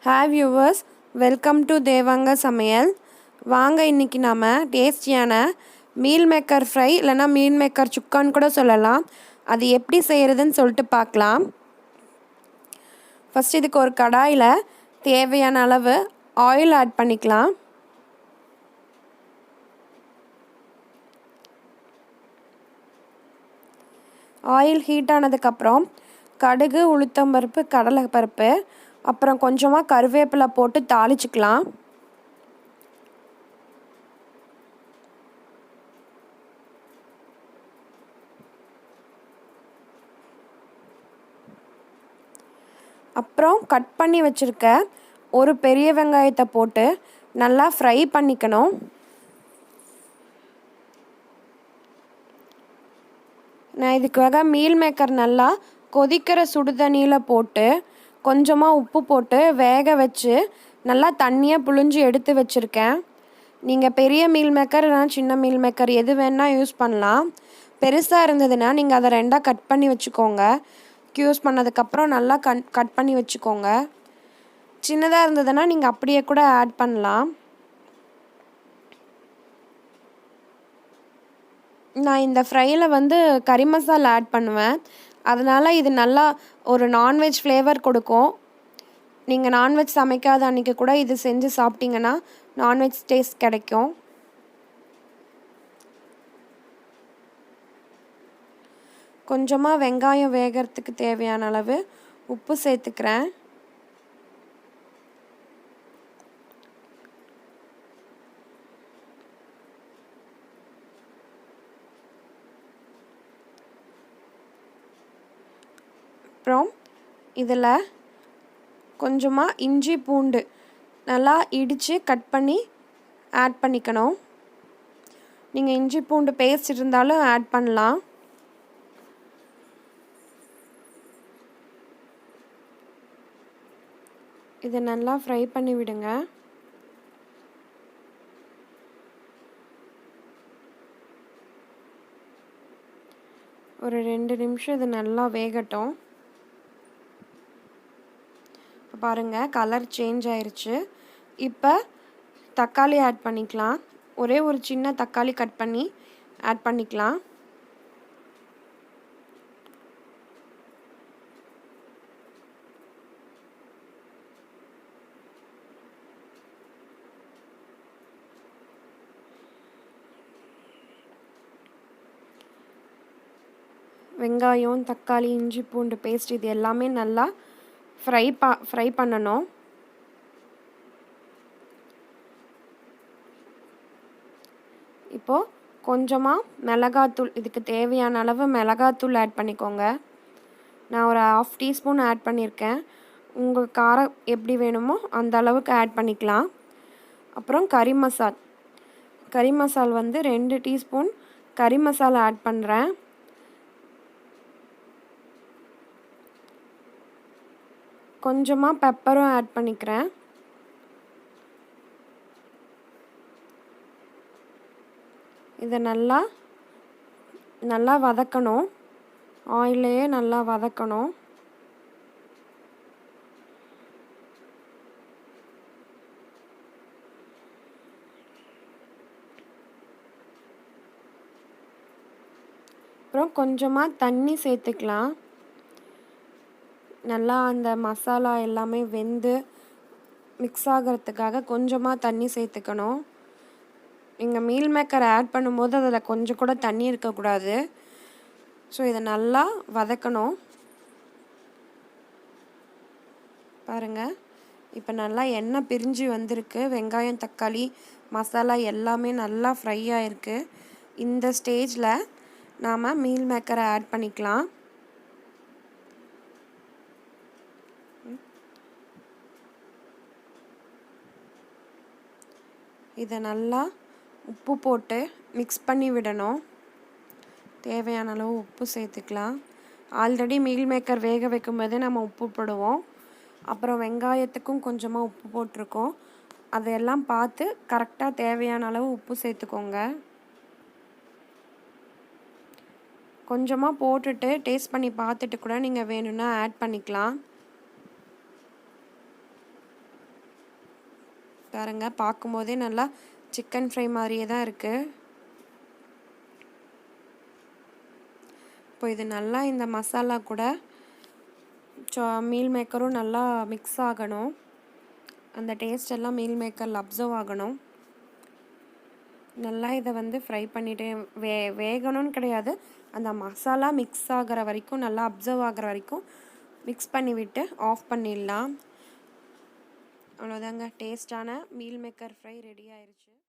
Hi viewers, welcome to Devanga சமையல். வாங்க இன்றைக்கி நாம் டேஸ்டியான மீல் மேக்கர் ஃப்ரை இல்லைனா மீல் மேக்கர் சுக்கான்னு கூட சொல்லலாம். அது எப்படி செய்கிறதுன்னு சொல்லிட்டு பார்க்கலாம். ஃபஸ்ட் இதுக்கு ஒரு கடாயில் தேவையான அளவு ஆயில் ஆட் பண்ணிக்கலாம். ஆயில் ஹீட் ஆனதுக்கப்புறம் கடுகு, உளுத்தம்பருப்பு, கடலைப்பருப்பு, அப்புறம் கொஞ்சமாக கருவேப்பிலை போட்டு தாளிச்சுக்கலாம். அப்புறம் கட் பண்ணி வச்சுருக்க ஒரு பெரிய வெங்காயத்தை போட்டு நல்லா ஃப்ரை பண்ணிக்கணும். நான் இதுக்காக மீல் மேக்கர் நல்லா கொதிக்கிற சுடு தண்ணியில் போட்டு கொஞ்சமாக உப்பு போட்டு வேக வச்சு நல்லா தண்ணியாக புழிஞ்சு எடுத்து வச்சுருக்கேன். நீங்கள் பெரிய மீல் மேக்கர் இல்லைனா சின்ன மீல் மேக்கர் எது வேணால் யூஸ் பண்ணலாம். பெருசாக இருந்ததுன்னா நீங்கள் அதை ரெண்டாக கட் பண்ணி வச்சுக்கோங்க. யூஸ் பண்ணதுக்கப்புறம் நல்லா கட் பண்ணி வச்சுக்கோங்க. சின்னதாக இருந்ததுன்னா நீங்கள் அப்படியே கூட ஆட் பண்ணலாம். நான் இந்த ஃப்ரையில் கறி மசாலா ஆட் பண்ணுவேன். அதனால் இது நல்லா ஒரு நான்வெஜ் ஃப்ளேவர் கொடுக்கும். நீங்கள் நான்வெஜ் சமைக்காத அன்றைக்கி கூட இது செஞ்சு சாப்பிட்டிங்கன்னா நான்வெஜ் டேஸ்ட் கிடைக்கும். கொஞ்சமாக வெங்காயம் வேகிறதுக்கு தேவையான அளவு உப்பு சேர்த்துக்கிறேன். அப்புறம் இதில் கொஞ்சமாக இஞ்சி பூண்டு நல்லா இடித்து கட் பண்ணி ஆட் பண்ணிக்கணும். நீங்கள் இஞ்சி பூண்டு பேஸ்ட் இருந்தாலும் ஆட் பண்ணலாம். இதை நல்லா ஃப்ரை பண்ணி விடுங்க. ஒரு 2 நிமிஷம் இது நல்லா வேகட்டும். பாருங்கள், கலர் சேஞ்ச் ஆயிடுச்சு. இப்போ தக்காளி ஆட் பண்ணிக்கலாம். ஒரே ஒரு சின்ன தக்காளி கட் பண்ணி ஆட் பண்ணிக்கலாம். வெங்காயம், தக்காளி, இஞ்சி பூண்டு பேஸ்ட் இது எல்லாமே நல்லா ஃப்ரை பண்ணணும். இப்போது கொஞ்சமாக மிளகாத்தூள், இதுக்கு தேவையான அளவு மிளகாத்தூள் ஆட் பண்ணிக்கோங்க. நான் ஒரு 1/2 டீஸ்பூன் ஆட் பண்ணியிருக்கேன். உங்கள் காரம் எப்படி வேணுமோ அந்த அளவுக்கு ஆட் பண்ணிக்கலாம். அப்புறம் கறி மசால் 2 டீஸ்பூன் கறி மசாலா ஆட் பண்ணுறேன். கொஞ்சமாக பெப்பரும் ஆட் பண்ணிக்கிறேன். இதை நல்லா வதக்கணும். ஆயிலையே நல்லா வதக்கணும். அப்புறம் கொஞ்சமாக தண்ணி சேர்த்துக்கலாம். நல்லா அந்த மசாலா எல்லாமே வெந்து மிக்ஸ் ஆகிறதுக்காக கொஞ்சமாக தண்ணி சேர்த்துக்கணும். நீங்கள் மீல் மேக்கர் ஆட் பண்ணும்போது அதில் கொஞ்சம் கூட தண்ணி இருக்கக்கூடாது. ஸோ இதை நல்லா வதக்கணும். பாருங்கள், இப்போ நல்லா எண்ணெய் பிரிஞ்சு வந்திருக்கு. வெங்காயம், தக்காளி, மசாலா எல்லாமே நல்லா ஃப்ரை ஆகிருக்கு. இந்த ஸ்டேஜில் நாம் மீல் மேக்கரை ஆட் பண்ணிக்கலாம். இதை நல்லா உப்பு போட்டு மிக்ஸ் பண்ணி விடணும். தேவையான அளவு உப்பு சேர்த்துக்கலாம். ஆல்ரெடி மீல் மேக்கர் வேக வைக்கும்போதே நம்ம உப்பு போடுவோம். அப்புறம் வெங்காயத்துக்கும் கொஞ்சமாக உப்பு போட்டிருக்கோம். அதையெல்லாம் பார்த்து கரெக்டாக தேவையான அளவு உப்பு சேர்த்துக்கோங்க. கொஞ்சமாக போட்டுட்டு டேஸ்ட் பண்ணி பார்த்துட்டு கூட நீங்கள் வேணும்னா ஆட் பண்ணிக்கலாம். பாருங்க, பார்க்கும்போதே நல்லா சிக்கன் ஃப்ரை மாதிரியே தான் இருக்குது. இப்போ இது நல்லா இந்த மசாலா கூட மீல் மேக்கரும் நல்லா மிக்ஸ் ஆகணும். அந்த டேஸ்ட் எல்லாம் மீல் மேக்கரில் அப்சர்வ் ஆகணும். நல்லா இதை வந்து ஃப்ரை பண்ணிவிட்டு வேகணும்னு கிடையாது, அந்த மசாலா மிக்ஸ் ஆகிற வரைக்கும், நல்லா அப்சர்வ் ஆகிற வரைக்கும் மிக்ஸ் பண்ணி விட்டு ஆஃப் பண்ணிடலாம். அவ்வளோதாங்க, டேஸ்டான மீல் மேக்கர் ஃப்ரை ரெடி ஆயிடுச்சு.